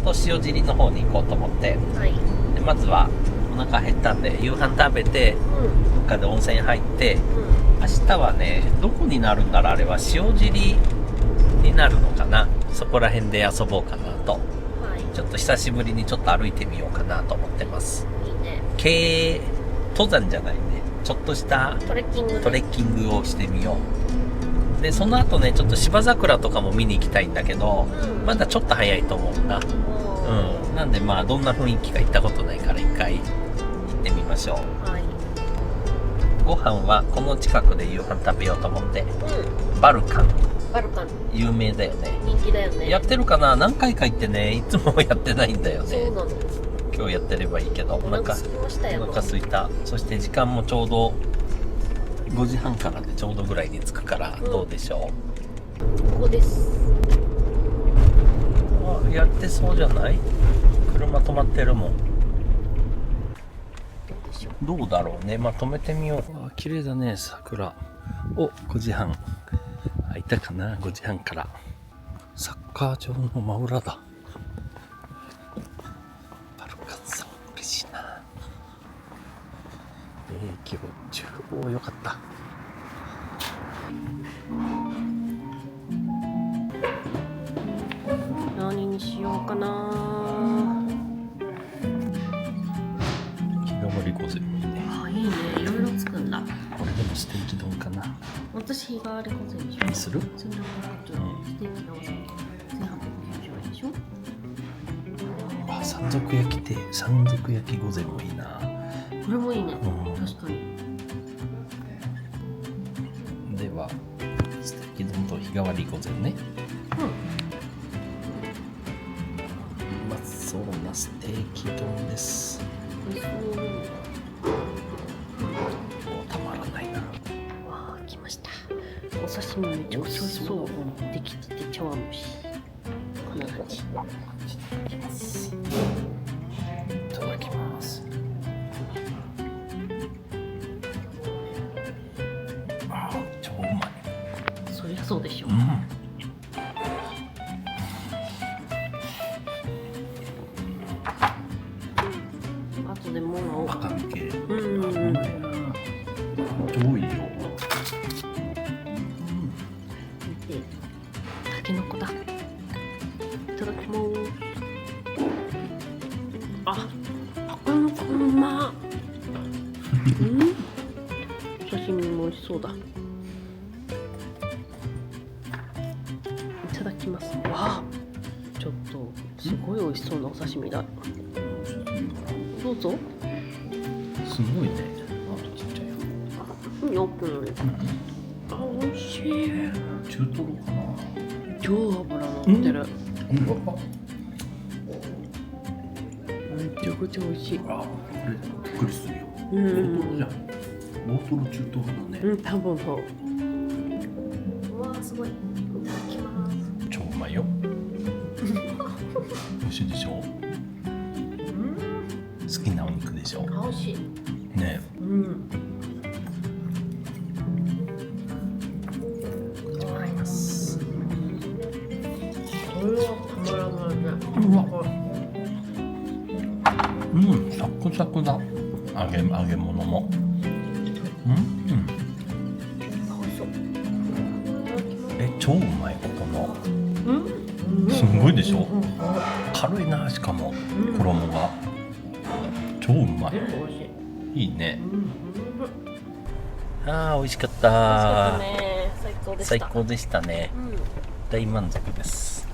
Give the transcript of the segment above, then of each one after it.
と塩尻の方に行こうと思って、はい。でまずはお腹減ったんで夕飯食べて、どっかで温泉入って、明日はねどこになるんだろう、あれは塩尻になるのかな。そこら辺で遊ぼうかなと、はい。ちょっと久しぶりにちょっと歩いてみようかなと思ってます。いいね。軽登山じゃないね、ちょっとしたトレッキングね。トレッキングをしてみよう。でその後ねちょっと芝桜とかも見に行きたいんだけど、まだちょっと早いと思うんだ。なんでまあどんな雰囲気か行ったことないから一回行ってみましょう。はい。ご飯はこの近くで夕飯食べようと思って、バルカンバルカン有名だよね。人気だよね。やってるかな。何回か行ってねいつもやってないんだよね。そうなの。今日やってればいいけど、お腹空きましたよ。お腹空いた。そして時間もちょうど5時半からでちょうどぐらいに着くからどうでしょう。ここです。あ、やってそうじゃない？車止まってるもん。どうでしょう。どうだろうね。まあ止めてみよう。あ、綺麗だね桜。お、5時半開いたかな。5時半からサッカー場の真裏だ。バルカンさん嬉しいな。今日中央よかった。何にしようかな。日替わり御膳もいいね。あ、いいね。いろいろつくんだ。これでもステーキ丼かな。私日替わり御膳でしょ。にする？1780円。ステーキの1890円でしょ。あ、山賊焼きって山賊焼き御膳もいいな。これもいいね。うん確かに。ではステーキ丼と日替わり御膳ね。うまそうなステーキ丼です。美味しそう。たまらないな。わあ、来ました。お刺身めちゃくちゃ美味しそう。出来たて茶碗蒸し。こんな感じ。いただきます。あー、超うまい。そりゃそうでしょ。あとでもの赤身系。うまいな。超いいよ。見て、タケノコだ。いただきます。あ、タケノコうま。刺身も美味しそうだ。いただきます。わあ、ちょっとすごい美味しそうなお刺身だ。どうぞ。すごいね。あとちっちゃいよ。オープン。あ、美味しい。中トロかな。超脂乗ってる。めちゃくちゃ美味しい。あ、これびっくりするよ。大トロじゃん。大トロ中トロだね。多分そう。うわー、すごい。いただきます。超うまいよ。美味しいでしょ。好きなお肉でしょ。美味しい。ね。もらいます。これはたまらないね。サクサクだ。揚げ物も。美味しそう。超うまい。ここの。すごいでしょ。軽いな、しかも衣が超うまい。美味しい。いいね。あー、美味しかった。最高でした。最高でしたね。大満足です。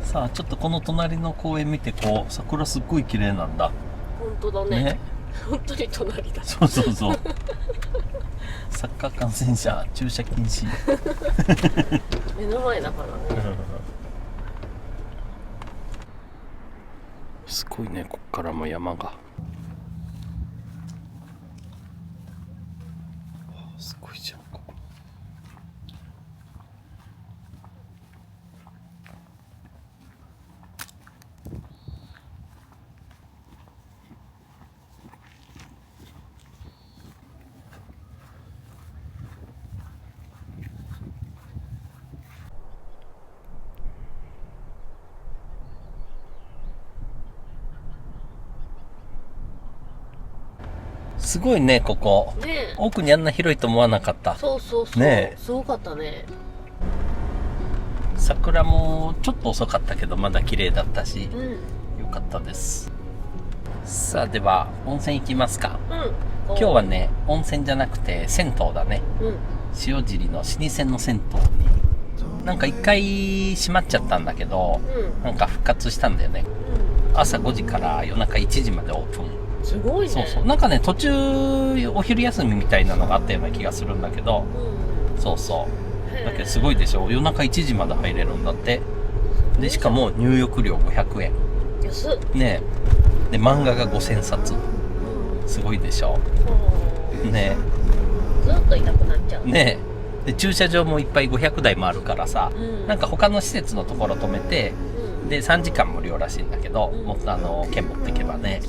さあ、ちょっとこの隣の公園見て、こう桜すっごい綺麗なんだ。本当だね。本当に隣だ。そうそうそう。サッカー観戦者駐車禁止。目の前だからね。すごいね、こっからも山が。すごいじゃん、ここ。すごいね、ここ。ね。奥にあんな広いと思わなかった。そうそうそう。ね。すごかったね。桜もちょっと遅かったけど、まだ綺麗だったし、うん。よかったです。さあ、では、温泉行きますか。うん。今日はね、温泉じゃなくて、銭湯だね。うん。塩尻の老舗の銭湯に、なんか一回閉まっちゃったんだけど、なんか復活したんだよね。朝5時から夜中1時までオープン。すごいね。そうそう。なんかね、途中、お昼休みみたいなのがあったような気がするんだけど、そうそう。だけどすごいでしょ。夜中1時まで入れるんだって。で、しかも入浴料500円。安っ。ねえ。で、漫画が5000冊。すごいでしょ。ねえ。ずっといなくなっちゃう。ねえ。で、駐車場もいっぱい500台もあるからさ、なんか他の施設のところ止めて、で、3時間無料らしいんだけど、もっと券持っていけばね。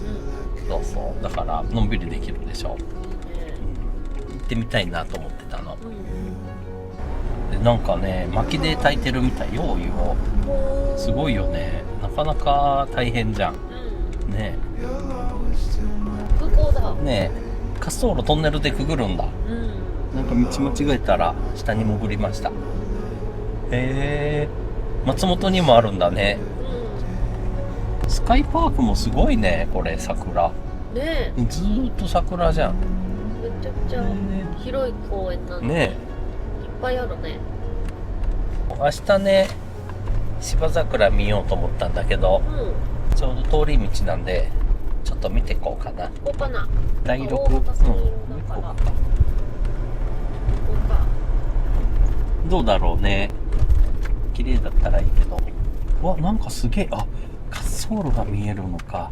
そうそう。だから、のんびりできるでしょ。行ってみたいなと思ってたの。で、なんかね、薪で炊いてるみたいよ、お湯を。すごいよね。なかなか大変じゃん。ね空港だ。え。ねえ。滑走路トンネルでくぐるんだ。なんか道間違えたら下に潜りました。へえ。松本にもあるんだね。スカイパークもすごいね、これ桜。ねえ。ずーっと桜じゃん。めちゃくちゃ広い公園なんで。ねいっぱいあるね。明日ね、芝桜見ようと思ったんだけど、ちょうど通り道なんで、ちょっと見てこうかな。ここかな。第6、大型さん色だから。ここか。どうだろうね。綺麗だったらいいけど。うわ、なんかすげえ、あ、滑走路が見えるのか。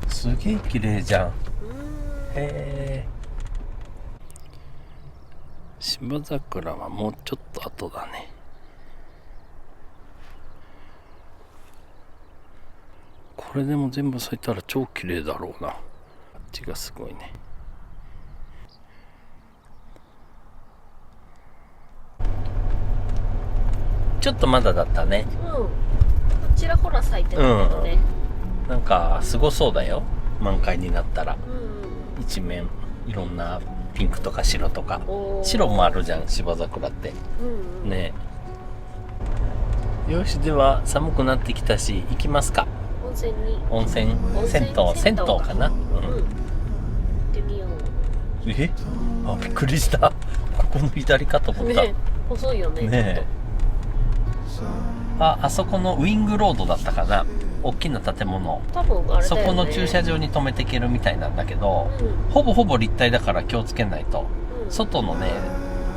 すげえ綺麗じゃん。へえ。芝桜はもうちょっと後だね。これでも全部咲いたら超綺麗だろうな。あっちがすごいね。ちょっとまだだったね。ちらほら咲いてるけどね。なんかすごそうだよ。満開になったら。一面いろんなピンクとか白とか。白もあるじゃん、芝桜って。ねえ。よし、では寒くなってきたし、行きますか。温泉に。銭湯かな。行ってみよう。え？あ、びっくりした。ここの左かと思った。ね、細いよね。ねえ。あそこのウィングロードだったかな。大きな建物。多分あれだよね。そこの駐車場に止めていけるみたいなんだけど、ほぼ立体だから気をつけないと。外のね、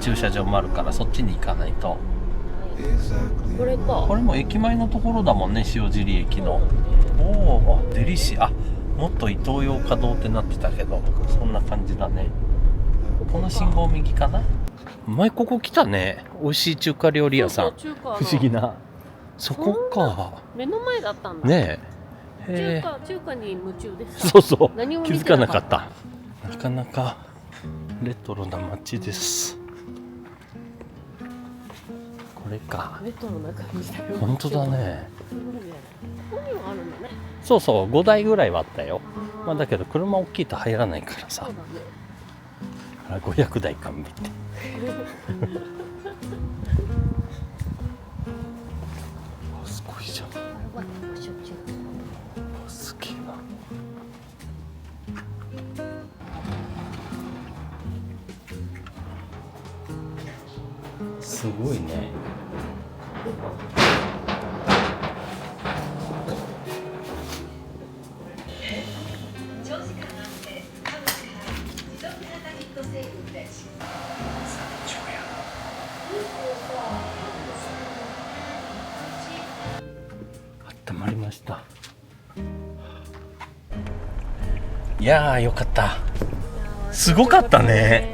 駐車場もあるからそっちに行かないと。これか。これも駅前のところだもんね、塩尻駅の。おお、デリシー。あ、もっとイトーヨーカドーってなってたけど、そんな感じだね。この信号右かな。前ここ来たね。美味しい中華料理屋さん。不思議な。そこか。目の前だったんだ。ねえ。中華に夢中です。そうそう。何も気づかなかった。なかなかレトロな街です。これか。レトロな感じだよ。本当だね。ここにはあるんだね。そうそう、5台ぐらいはあったよ。まあだけど車大きいと入らないからさ。そうだね。あ、500台完備って。すごいじゃん。すげえな。すごいね。長時間あって各社持続型ヒット成分で温まりました。いやーよかった。すごかったね。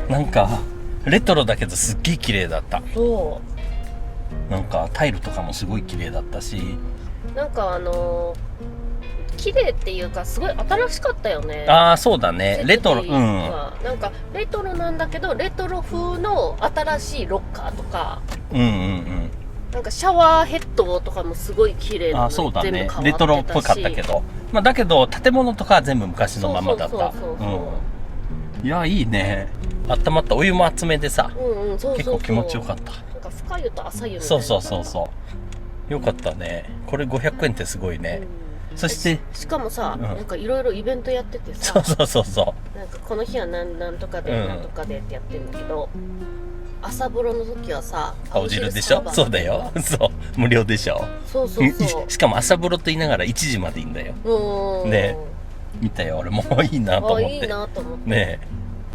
なんかレトロだけどすっげえ綺麗だった。そなんかタイルとかもすごい綺麗だったし、なんか綺麗っていうかすごい新しかったよね。ああそうだね。レトロ、なんかレトロなんだけどレトロ風の新しいロッカーとか、なんかシャワーヘッドとかもすごい綺麗なの。あ、そうだね。レトロっぽかったけど、まあだけど建物とかは全部昔のままだった。いやいいね。あったまった。お湯も熱めでさ、うんうん、そうそうそう。結構気持ちよかった。なんか深湯と浅湯みたいな。そうそうそうそうよかったね。これ500円ってすごいね、そしてしかもさ、うんなんかいろいろイベントやっててさ、そうそうそうそなんかこの日はなんとかで、うんなんとかでってやってるんだけど、朝風呂の時はさ、青汁でしょ。そうだよ。そう無料でしょ。そうそうそう。しかも朝風呂と言いながら1時までいいんだよ。ね見たよ俺もういいなと思って。いいなと思って。ね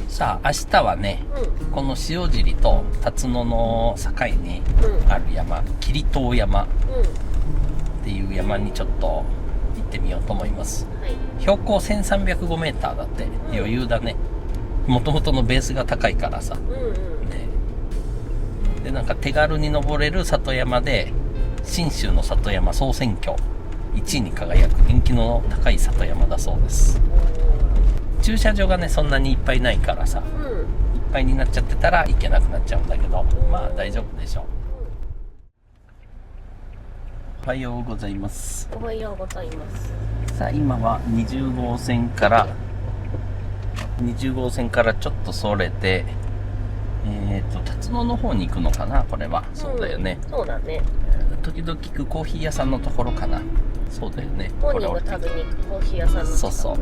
さあ明日はね、この塩尻と辰野の境にある山、霧島山っていう山にちょっと行ってみようと思います。標高 1305m だって、余裕だね。もともとのベースが高いからさ、でなんか手軽に登れる里山で、信州の里山総選挙1位に輝く人気の高い里山だそうです。駐車場がねそんなにいっぱいないからさ、いっぱいになっちゃってたら行けなくなっちゃうんだけど、まあ大丈夫でしょう。おはようございます。おはようございます。さあ今は20号線からちょっとそれて辰野の方に行くのかなこれは。そうだよね、そうだね。時々行くコーヒー屋さんのところかな。そうだよね。本人が食べに行くコーヒー屋さんの。そうそう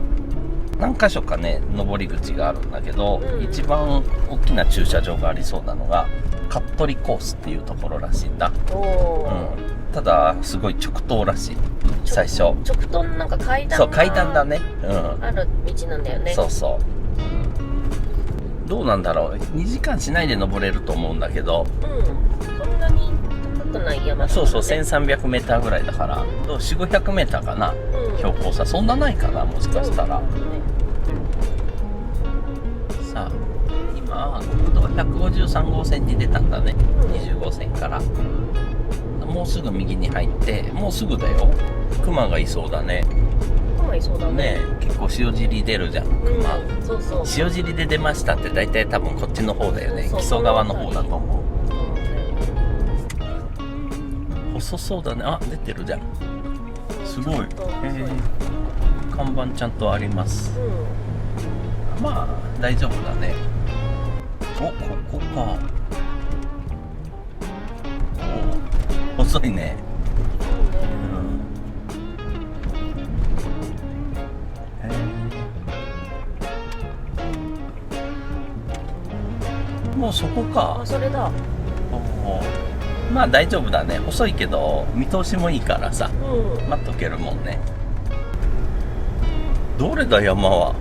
何箇所かね登り口があるんだけど、一番大きな駐車場がありそうなのが服部コースっていうところらしいんだ。ただすごい直通らしい。最初直通のなんか階段が、そう階段だね、ある道なんだよね。そうそうどうなんだろう、2時間しないで登れると思うんだけど、そんなに高くない山だね。そうそう 1300m ぐらいだから、400-500m かな、標高差そんなないかな、もしかしたら。さあ今国道153号線に出たんだね、20号線から。もうすぐ右に入って、もうすぐだよ。熊がいそうだね。熊いそうだね。結構塩尻出るじゃん、熊。そうそう。塩尻で出ましたって大体多分こっちの方だよね。木曽川の方だと思う。細そうだね。あ、出てるじゃん。すごい。看板ちゃんとあります。まあ大丈夫だね。お、ここか。お、細いね。もうそこか。あ、それだ。まあ大丈夫だね。細いけど見通しもいいからさ、待っとけるもんね。どれだ山は。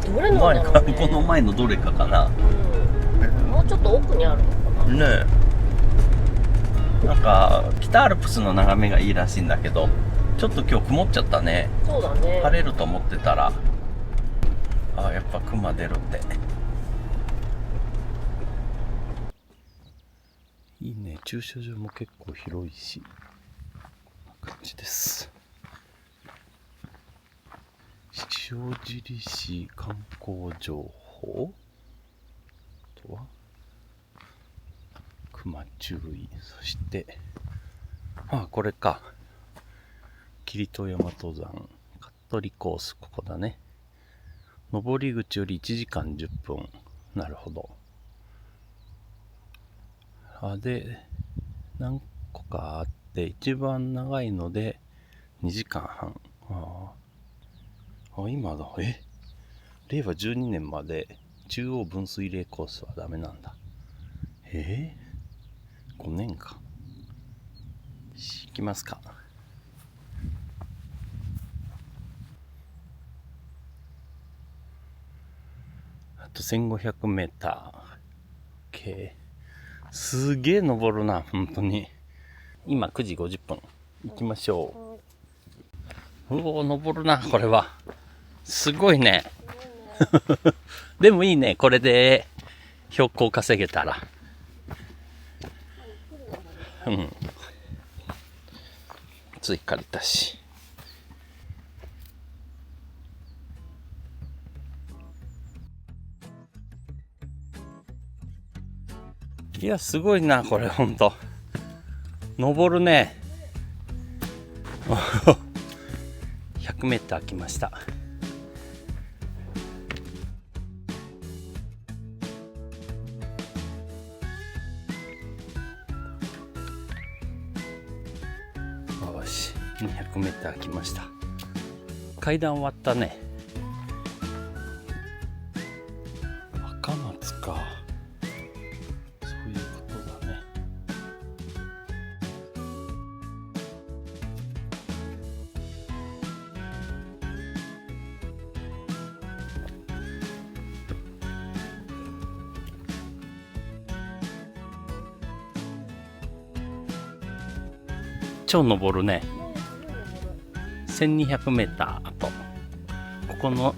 どれなんだろうね。この前のどれかかな。もうちょっと奥にあるのかな。ねえ。なんか北アルプスの眺めがいいらしいんだけど、ちょっと今日曇っちゃったね。そうだね。晴れると思ってたら、あ、やっぱ熊出るって。いいね、駐車場も結構広いし、こんな感じです。塩尻市観光情報とは、熊注意。そしてこれか、霧戸山登山服部コース、ここだね。登り口より1時間10分。なるほど。で何個かあって、一番長いので2時間半。今だ。令和12年まで中央分水嶺コースはダメなんだ。5年か。行きますか。あと 1500m。すげえ登るな、本当に。今9時50分。行きましょう。登るな、これは。すごいね。でもいいね、これで標高稼げたら。つい借りたし。いや、すごいな、これ、ほんと。登るね。100m 来ました。1200m 来ました。階段終わったね。赤松か。そういうことだね。超登るね。1200m あと。ここの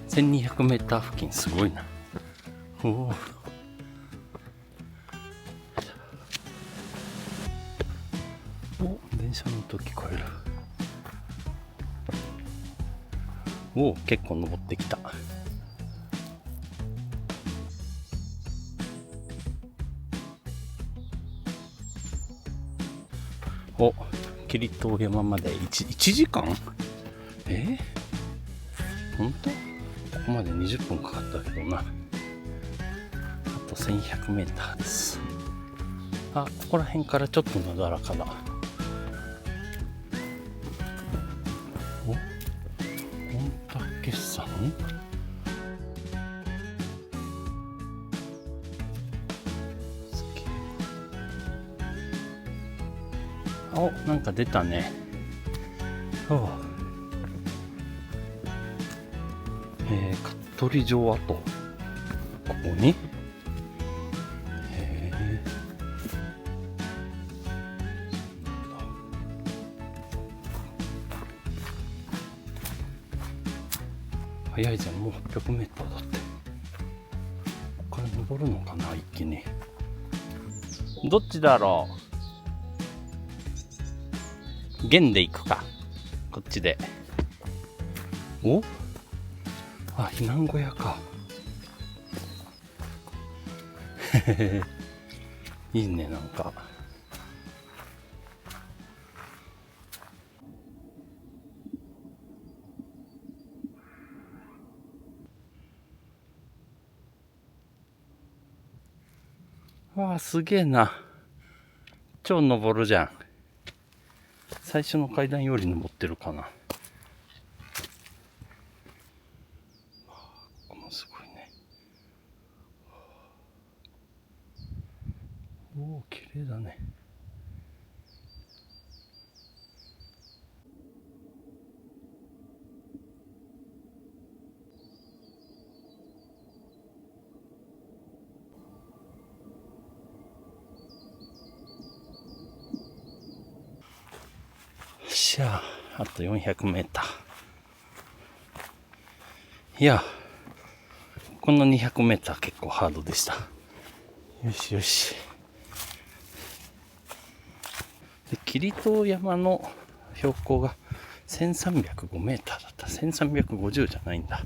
1200m 付近すごいな。おお。お、電車の音聞こえる。おお、結構登ってきた。お、霧島山まで 1時間？本当？ここまで20分かかったけどな。あと 1100m です。あ、ここら辺からちょっとなだらかだ。お、御嶽山？お、なんか出たね。香取城跡。ここに。早いじゃん、もう 800m だって。ここから登るのかな、一気に。どっちだろう。弦で行くか。こっちで。お？あ、避難小屋か。いいね、なんか。わあ、すげえな。超登るじゃん。最初の階段より登ってるかな。ここもすごいね。おお、綺麗だね。しゃあ、あと 400m。いや、この 200m 結構ハードでした。よしよし。で、霧島山の標高が 1305m だった。1350じゃないんだ。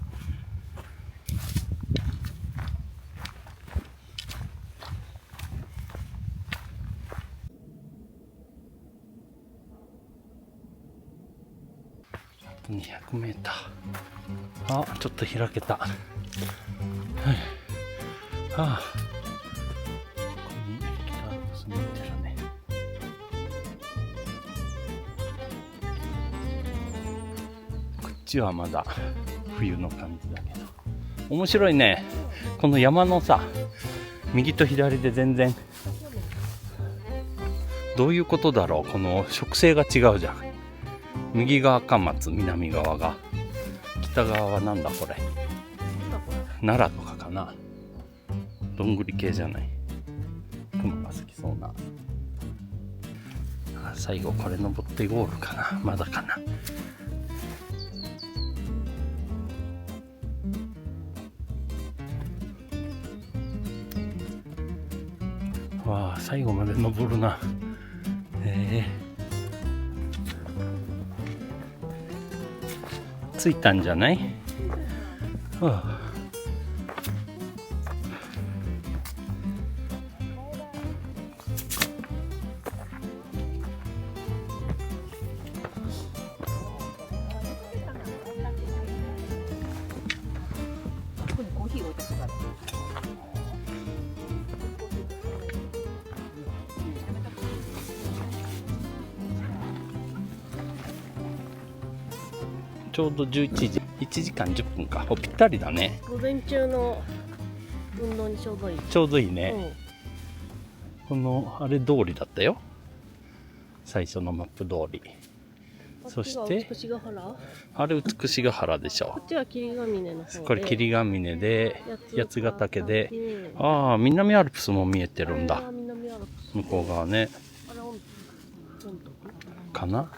200m。あ、ちょっと開けた。はい。はあ。ここに北アルプス見てるね。こっちはまだ冬の感じだけど。面白いね。この山のさ、右と左で全然、どういうことだろう。この植生が違うじゃん。右が赤松、南側が。北側はなんだこれ。奈良とかかな。どんぐり系じゃない。熊が好きそうな。最後これ登ってゴールかな。まだかな。わあ、最後まで登るな。着いたんじゃない？はあ、ちょうど11時、1時間10分か。ぴったりだね。午前中の運動にちょうどいい。ちょうどいいね。このあれ通りだったよ、最初のマップ通り。そして美ヶ原、あれ美ヶ原でしょ。こっちは霧ヶ峰の方で、これ霧ヶ峰で八ヶ岳で、うん、ああ南アルプスも見えてるんだ、南アルプス向こう側ね。あれ温度かな。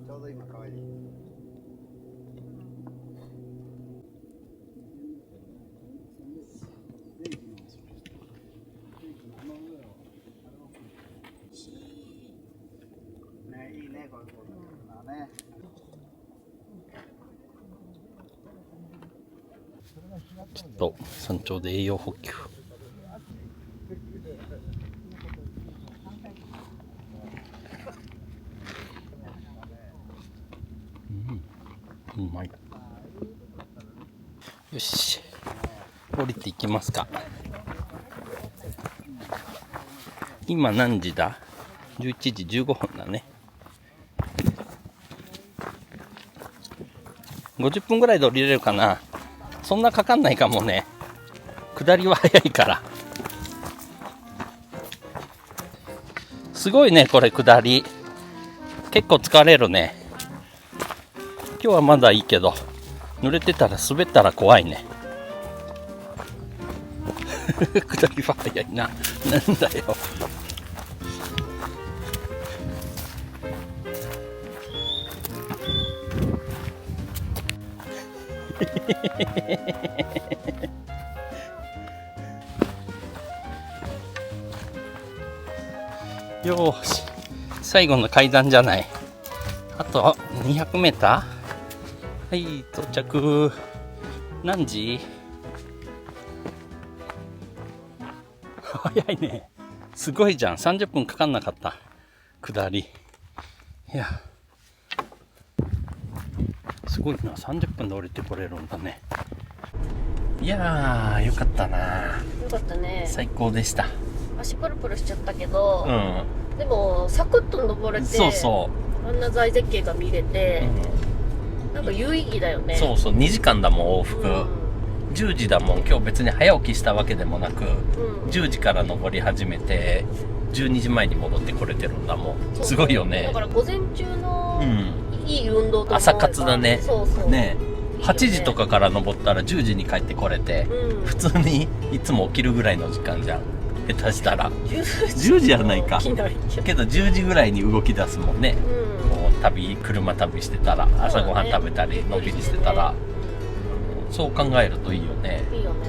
ちょうど今可愛い。ね、いいね、これこうね。ちょっと山頂で栄養補給。うん、うまい。よし、降りていきますか。今何時だ？11時15分だね。50分ぐらいで降りれるかな。そんなかかんないかもね。下りは早いから。すごいね、これ下り。結構疲れるね。今日はまだいいけど、濡れてたら滑ったら怖いね。下りは早いな。なんだよ。よーし、最後の階段じゃない。あと200メーター。はい、到着。何時？早いね。すごいじゃん。30分かかんなかった。下り。いや、すごいな。30分で降りてこれるんだね。いやー、よかったな。よかったね。最高でした。足プルプルしちゃったけど、うん。でもサクッと登れて、そうそあんな大絶景が見れて、う。なんか有意義だよね。そうそう、2時間だもん、往復。10時だもん。今日別に早起きしたわけでもなく、10時から登り始めて、12時前に戻ってこれてるんだもん。すごいよね。だから午前中のうん。いい運動と思えば朝活だね。そうそう。ねいいよね8時とかから登ったら10時に帰ってこれて、普通にいつも起きるぐらいの時間じゃん。下手したら。10時じゃないか。起きないけど。けど10時ぐらいに動き出すもんね。うん。こう車旅してたら、朝ごはん食べたり、のんびりしてたら。そう考えるといいよね。いいよね。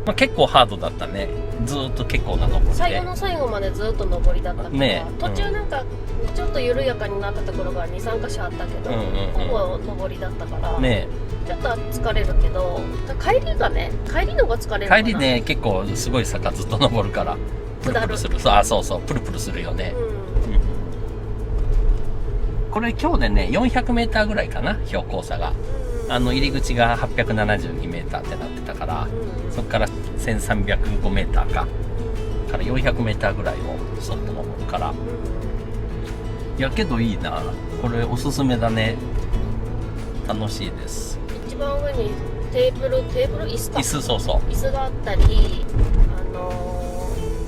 まあ、結構ハードだったね。ずーっと結構な登りで。最後の最後までずっと登りだったから、ね途中なんかちょっと緩やかになったところが 2,3 箇所あったけど、ほぼ登りだったから、ねちょっと疲れるけど、帰りのが疲れるかな。帰りね、結構すごい坂ずっと登るから、プルプルする。そうそう、プルプルするよね。これ今日でね、400メーターぐらいかな、標高差が。入り口が872メーターってなってたから、そこから1305メーターか。から400メーターぐらいをそっと登るから。いやけどいいな。これおすすめだね。楽しいです。一番上にテーブル椅子か。椅子、そうそう。椅子があったり、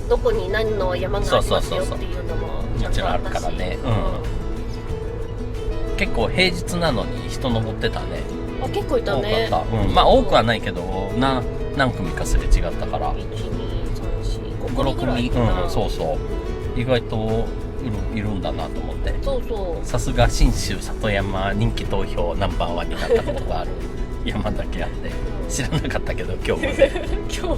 どこに何の山がありますよっていうのももちろんあるからね。結構平日なのに人登ってたね。あ、結構いたね。多かった。まあ多くはないけど、何組かすれ違ったから。1、2、3、4、5 5、6組。そうそう。意外といるんだなと思って。そうそう。さすが信州里山人気投票ナンバーワンになったことがある山だけあって、知らなかったけど今日まで。今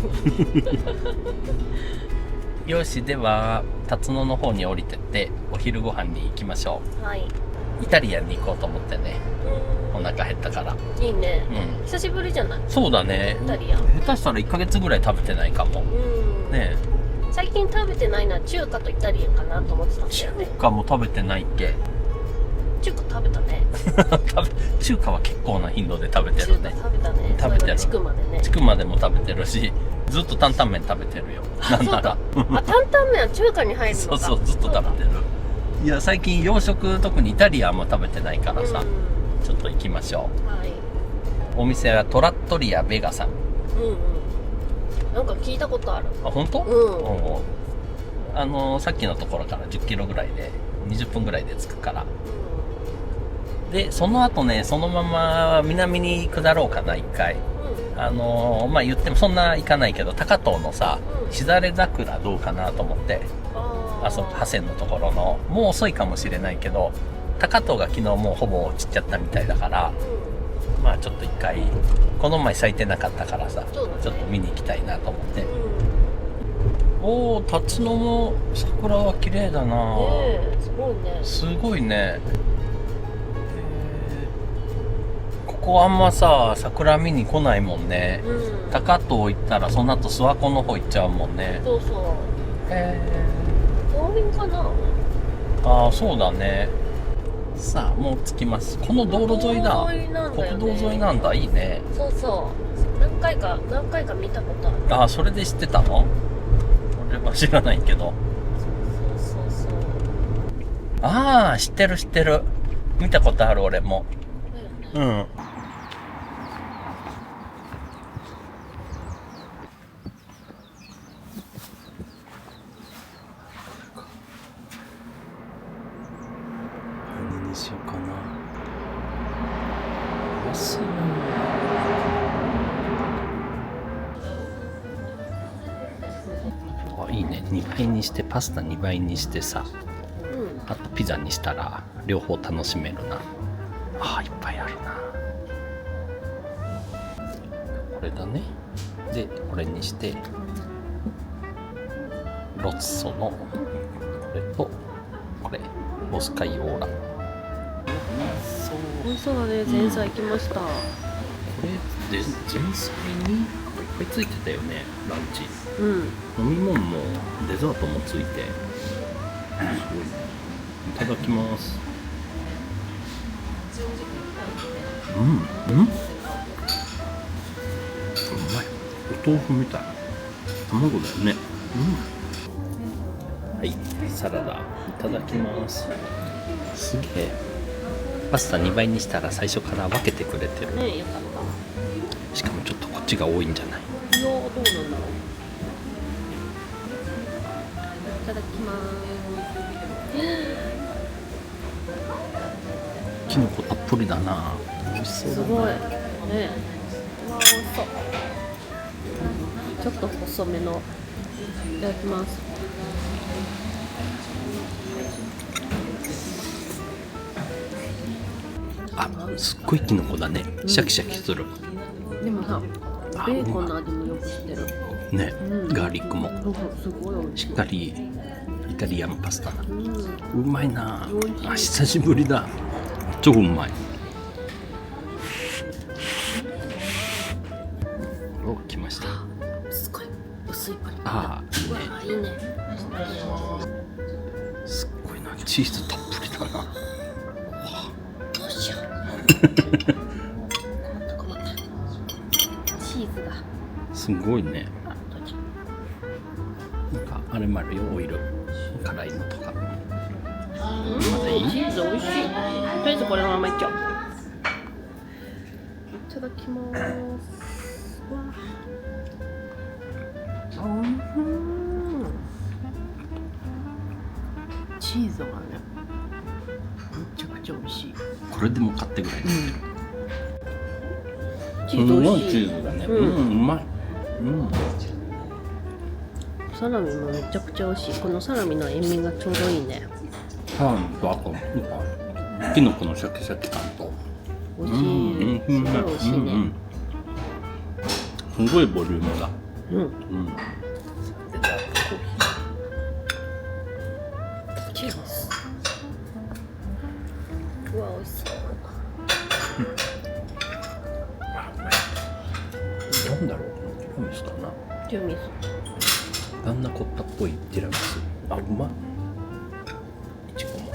日よし、では辰野の方に降りてってお昼ご飯に行きましょう。はい。イタリアンに行こうと思ってね。お腹減ったから。いいね。うん。久しぶりじゃない？そうだね。イタリアン。下手したら1ヶ月ぐらい食べてないかも。ね最近食べてないのは中華とイタリアンかなと思ってたんだよね。中華も食べてないっけ？中華食べたね。中華は結構な頻度で食べてるね。中華食べたね。る。地区までね。地区までも食べてるし、ずっと担々麺食べてるよ。なんなら。あ、担々麺は中華に入るのか。そうそう、ずっと食べてる。いや、最近洋食、特にイタリアンも食べてないからさ、ちょっと行きましょうん。はい。う。お店はトラットリアベガさん。うんうん。なんか聞いたことある。あ、本当？うん。さっきのところから10キロぐらいで、20分ぐらいで着くから。で、その後ね、そのまま南に下ろうかな、一回。まあ、言ってもそんな行かないけど、高遠のさ、しだれ桜どうかなと思って、そこ、河川のところの、もう遅いかもしれないけど、高遠が昨日もうほぼ散っちゃったみたいだから、まあちょっと一回、この前咲いてなかったからさ、ちょっと見に行きたいなと思って。おー、辰野も桜は綺麗だな。すごいね。すごいね。ここあんまさ、桜見に来ないもんね。高遠行ったらその後諏訪湖の方行っちゃうもんね。そうそう。公園かな。ああ、そうだね。さあ、もう着きます。この道路沿いだ。国道沿いなんだ。いいね。そうそう。何回か見たことある。ああ、それで知ってたの？俺は知らないけど。そう。ああ、知ってる。見たことある、俺も。うん。何にしようかな。安いな。あ、いいね。2倍にして、パスタ2倍にしてさ、あとピザにしたら両方楽しめるな。ああ、いっぱいあるな。これだね。で、これにしてロッソのこれとこれボスカイオーラ。美味しそうだね。前菜来ました。これで前菜にいっぱいついてたよね、ランチ。飲み物もデザートもついて、すごいね。いただきます。うまい。お豆腐みたい。卵だよね。はい、サラダいただきます。すげえ。パスタ2倍にしたら最初から分けてくれてる。ね、よかった。しかもちょっとこっちが多いんじゃない？いや、どうなんだろう。いただきます。きのこたっぷりだな。美味しそうだな。すごいね。うわ、美味しそう。ちょっと細めの。いただきます。あ、すっごいきのこだね。シャキシャキする。でもさ、ベーコンの味もよくしてる。ね、ガーリックもすごい美味しい。しっかりイタリアンパスタだ。うまいな。あ、久しぶりだ。超うまい。お、来ました。すごい薄いパリパリ。ああ、いいね。いいね。すっごいな。チーズたっぷりだな。どうしよう。困った。チーズが。すごいね。なんかあれもあるよ、オイル。辛いのとか。まだいい？チーズ美味しい。とりあえずこれのままいっちゃおう。いただきます。チーズがね、めちゃくちゃ美味しい。これでも買ってぐらい。チーズ美味しい。チーズだね。うまい。サラミもめちゃくちゃ美味しい。このサラミの塩味がちょうどいいね。パンとあとなんかキノコのシャキシャキ感と。美味しい。すごい美味しいね。すごいボリュームだ。チーズ。うわ、美味しそう。なんだろう。ティラミスかな。ティラミス。パンナコッタっぽいティラミス。あ、うまっ。いちごも。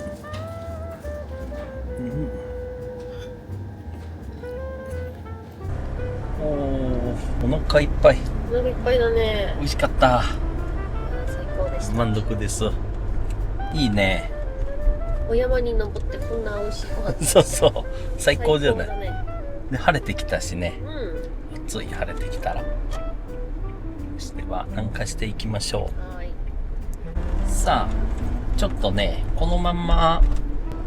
おー。お腹いっぱい。お腹いっぱいだね。美味しかった。最高でした。満足です。いいね。お山に登ってこんな美味しいご飯そうそう。最高じゃない。最高だね。で、晴れてきたしね。うん。暑い晴れてきたら。では、南下していきましょはい。う。さあ、ちょっとね、このまんま、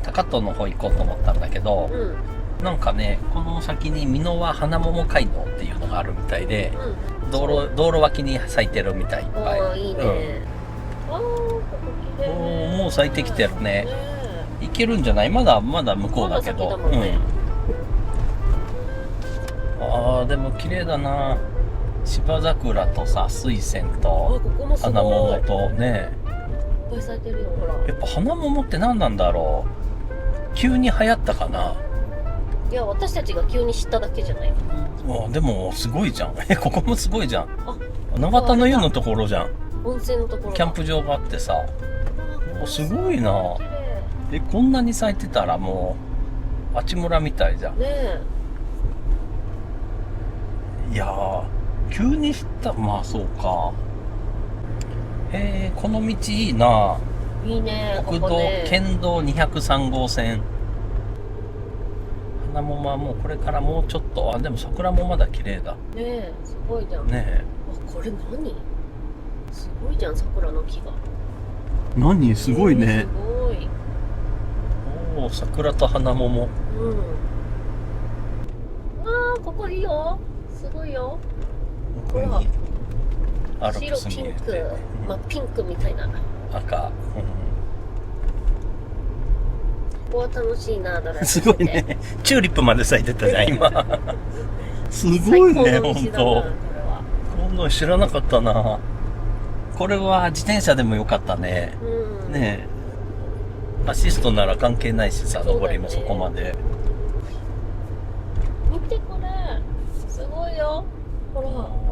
高遠の方行こうと思ったんだけど、うん。なんかね、この先に美濃和花桃街道っていうのがあるみたいで、うん。道路脇に咲いてるみたいいっぱい。おー、いいね。あー、ここ綺麗。もう咲いてきてるね。ね行けるんじゃない？まだ向こうだけど。まだ先だもんねああ、でも綺麗だな。芝桜とさ、水仙あ、とここもすごい。花桃いっとね。ぱい咲いてるよ、ほら。やっぱ花桃って何なんだろう。急に流行ったかな。いや、私たちが急に知っただけじゃない。あ、でもすごいじゃん。ここもすごいじゃん。あ、長田の湯のところじゃん。温泉のところだ。キャンプ場があってさ。お、すごいな。綺麗。こんなに咲いてたらもう、あちむらみたいじゃん。ねえ。いやー、急に知った。まあそうか。この道いいな。いいね、国道、ここね。県道203号線。花桃はもうこれからもうちょっと。あ、でも桜もまだ綺麗だ。ねえ、すごいじゃん。ねあ、これ何？すごいじゃん、桜の木が。え。何すごいね。すごい。おお、桜と花桃。うん。ああ、ここいいよ。すごいよ。ほら。アルプ白ピンス見えてク、まあピンクみたいな。こ赤、こは楽しいな、ドライブすしてて。ごいね。チューリップまで咲いてたじゃん今。すごい最高ね、の本当。道だな、これは。こんなの知らなかったな。これは自転車でもよかったね。うん。ねえ。アシストなら関係ないしさ、そうだよね登りもそこまで。見てこれ。すごいよ。ほら。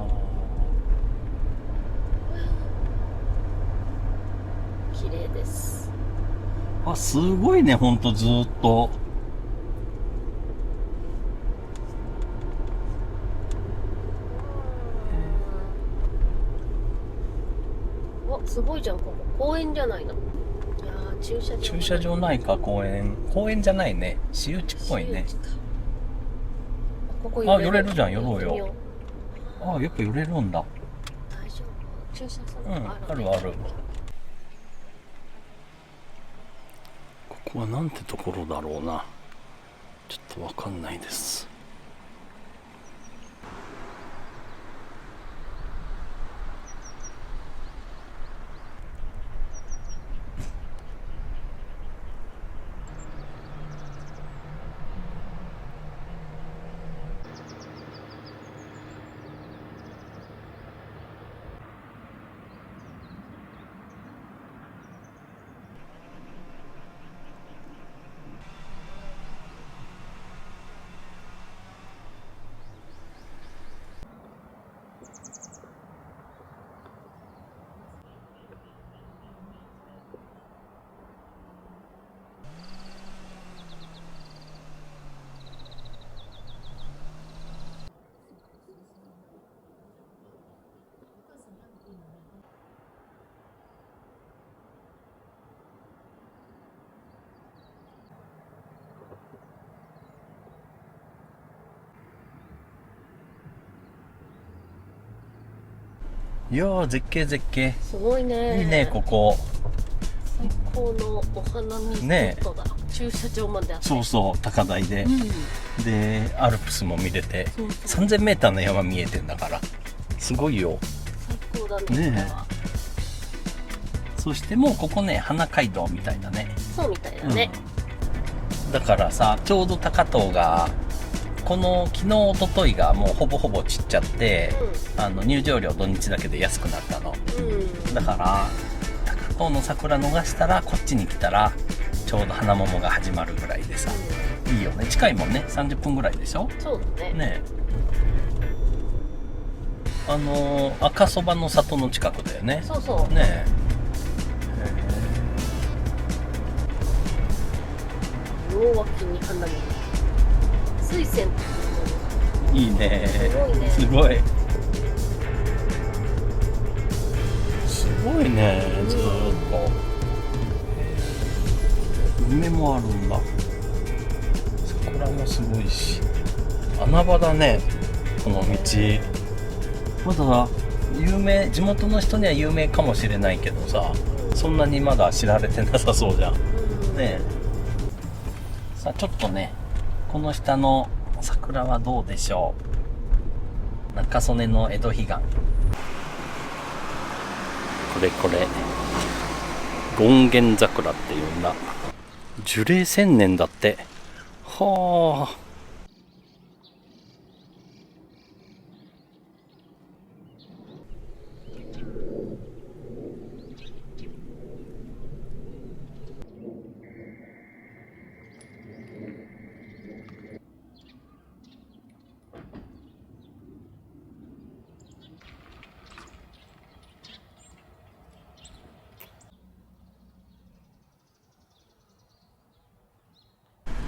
綺麗です。あ、すごいね、ほんとずーっと。あ、すごいじゃん、ここ。公園じゃないの。いやー、駐車場。駐車場ないか、公園。公園じゃないね。私有地っぽいね。あ、ここあ寄れるじゃん寄ろうよ行ってみよあ、やっぱ寄れるんだ。大丈夫。駐車場うん、があるある。ここはなんてところだろうな。ちょっとわかんないです。いやー、絶景絶景。すごいね。いいね、ここ。最高のお花見スポットだ。駐車場まであって。そうそう、高台で。うん。で、アルプスも見れて。そうそう。 3000メーターの山見えてんだから。すごいよ。最高だね。ねえこれはそしてもうここね、花街道みたいだね。そうみたいだね。うん、だからさ、ちょうど高遠が、この昨日、一昨日がもうほぼほぼ散っちゃって、入場料土日だけで安くなったの。うん。だから、高遠の桜逃したら、こっちに来たら、ちょうど花桃が始まるぐらいでさ、いいよね。近いもんね。30分ぐらいでしょ。そうだね。ねえ。赤そばの里の近くだよね。そうそう。ね両脇に花見。水仙っていうのがいいね。すごいね。すごい。すごいね、ずーっと。梅もあるんだ。桜もすごいし。穴場だね、この道。まだ有名、地元の人には有名かもしれないけどさ、そんなにまだ知られてなさそうじゃん。ねえ。さあ、ちょっとね、この下の桜はどうでしょう。中曽根の江戸彼岸。これこれ。権現桜っていうんだ。樹齢1000年だって。はあ。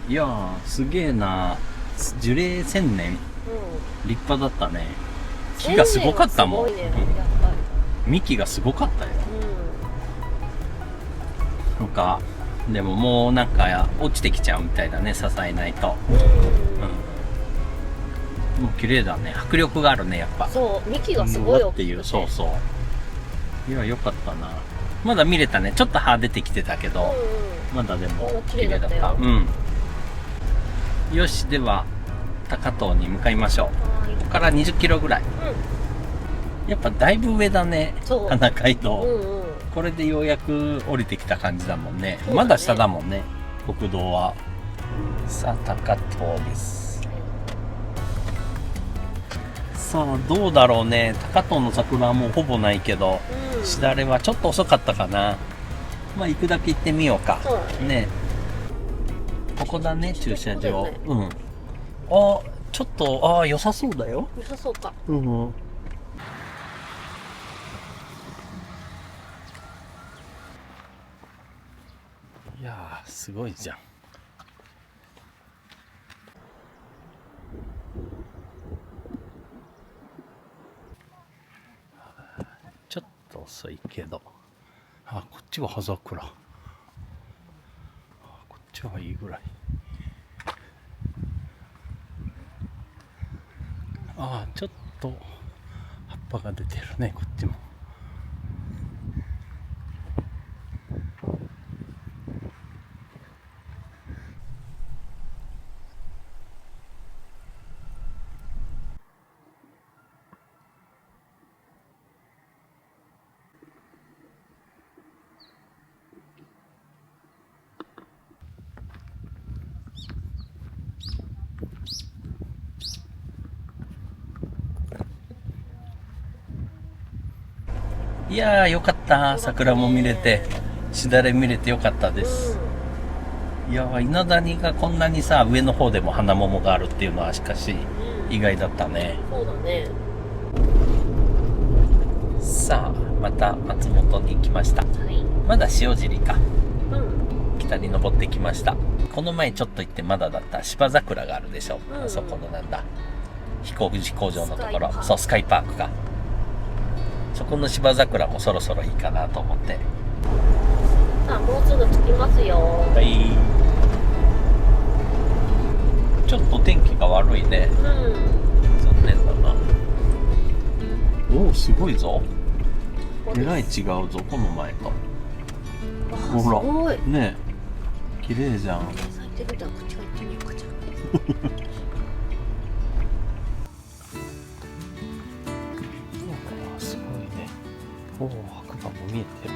いやー、すげえな。樹齢1000年。立派だったね。木がすごかったもん。すごいね、やっぱ幹がすごかったよ。り。なんか、でももうなんか落ちてきちゃうみたいだね、支えないと。もう綺麗だね。迫力があるね、やっぱ。そう、幹がすごい大きくて。っていう、そうそう。いや、よかったな。まだ見れたね。ちょっと葉出てきてたけど、まだでも綺麗だった。よし、では、高遠に向かいましょう。ここから20キロぐらい。やっぱだいぶ上だね、花街道。これでようやく降りてきた感じだもんね。まだ下だもんね、国道は。さあ、高遠です。さあ、どうだろうね。高遠の桜はもうほぼないけど、しだれはちょっと遅かったかな。まあ、行くだけ行ってみようか。ね。ここだね、駐車場。あ、ちょっと、良さそうだよ。良さそうか。いやー、すごいじゃん。ちょっと遅いけど。こっちは葉桜。こっちはいいぐらい。ちょっと葉っぱが出てるね、こっちも。いやー、よかった。桜も見れて、しだれ見れてよかったです。いやー、稲谷がこんなにさ、上の方でも花桃があるっていうのはしかし、意外だったね。そうだね。さあ、また松本に来ました。まだ塩尻か。北に登ってきました。この前ちょっと行ってまだだった芝桜があるでしょ。あそこのなんだ。飛行場のところ。そう、スカイパークか。そこの芝桜もそろそろいいかなと思って。もうすぐ着きますよ。はい。ちょっと天気が悪いね。残念だな。おお、すごいぞ。えらい違うぞ、この前と。ほら、すごい。ねえ、綺麗じゃん。咲いてるだ、こっち入ってみようかじゃあ。すごいね。おお、白馬も見えてる。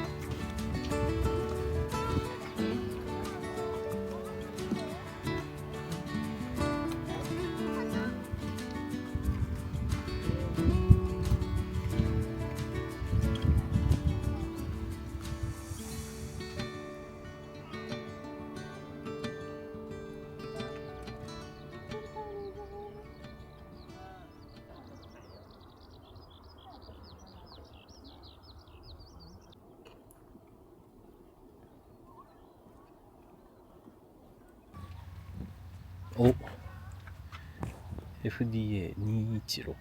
FDA216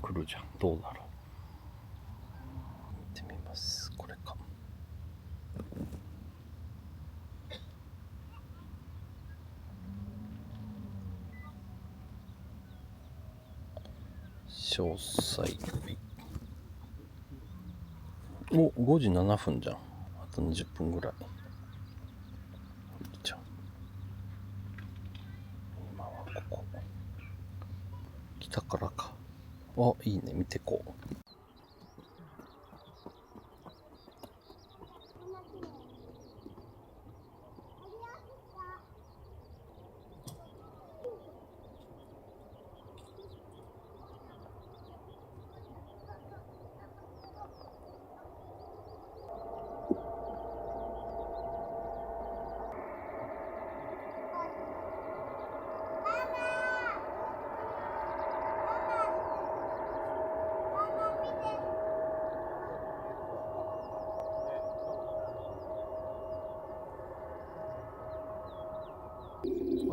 来るじゃん。どうだろう。見てみます。これか。詳細。お、5時7分じゃん。あと20分ぐらい。じゃん。今はここ。北からか。あ、いいね。見てこう。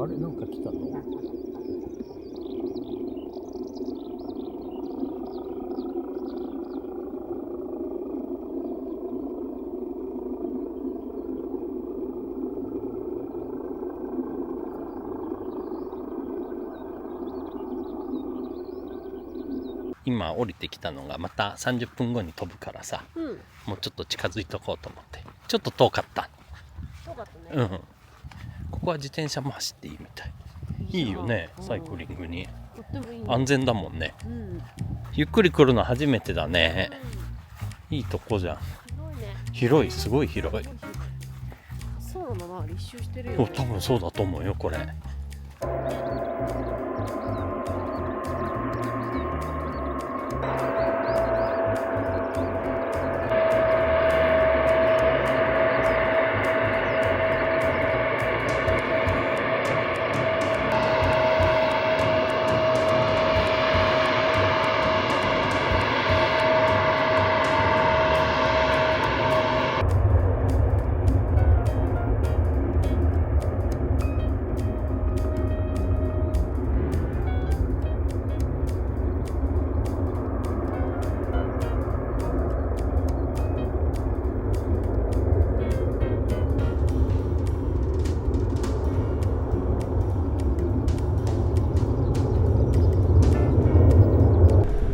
あれなんか来たの？今降りてきたのがまた30分後に飛ぶからさ、もうちょっと近づいとこうと思って。ちょっと遠かった。遠かったね。ここは自転車も走っていいみたい。いいよね、サイクリングに。とってもいいね。安全だもんね。ゆっくり来るの初めてだね。いいとこじゃん。広いね。広い、すごい広い。そうなのな、立秋してるよお、ね。多分そうだと思うよ、これ。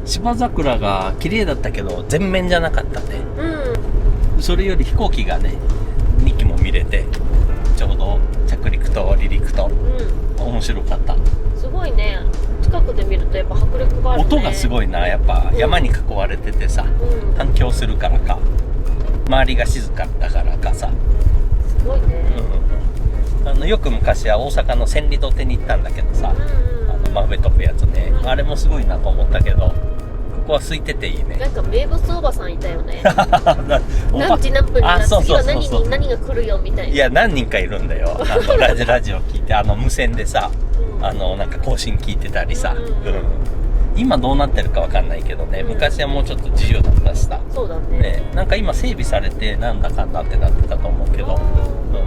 芝桜が綺麗だったけど全面じゃなかったね。それより飛行機がね2機も見れて、ちょうど着陸と離陸と、面白かった。すごいね。近くで見るとやっぱ迫力があるね。音がすごいな。やっぱ山に囲われててさ、反響するからか、周りが静かだからかさ、すごいね。よく昔は大阪の千里土手に行ったんだけどさ、真上飛ぶやつね、あれもすごいなと思ったけど、ここは空いてていいね。なんか名物おばさんいたよね。何時何分に次は何が来るよみたいな。いや、何人かいるんだよ。ラジオ聞いて、無線でさ、なんか更新聞いてたりさ、今どうなってるかわかんないけどね、昔はもうちょっと自由だったしさ。そうだね。なんか今整備されてなんだかんだってなってたと思うけど、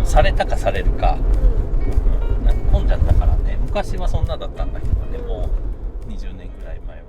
されたかされるか、なんか混んじゃったからね。昔はそんなだったんだけどね、もう20年ぐらい前は。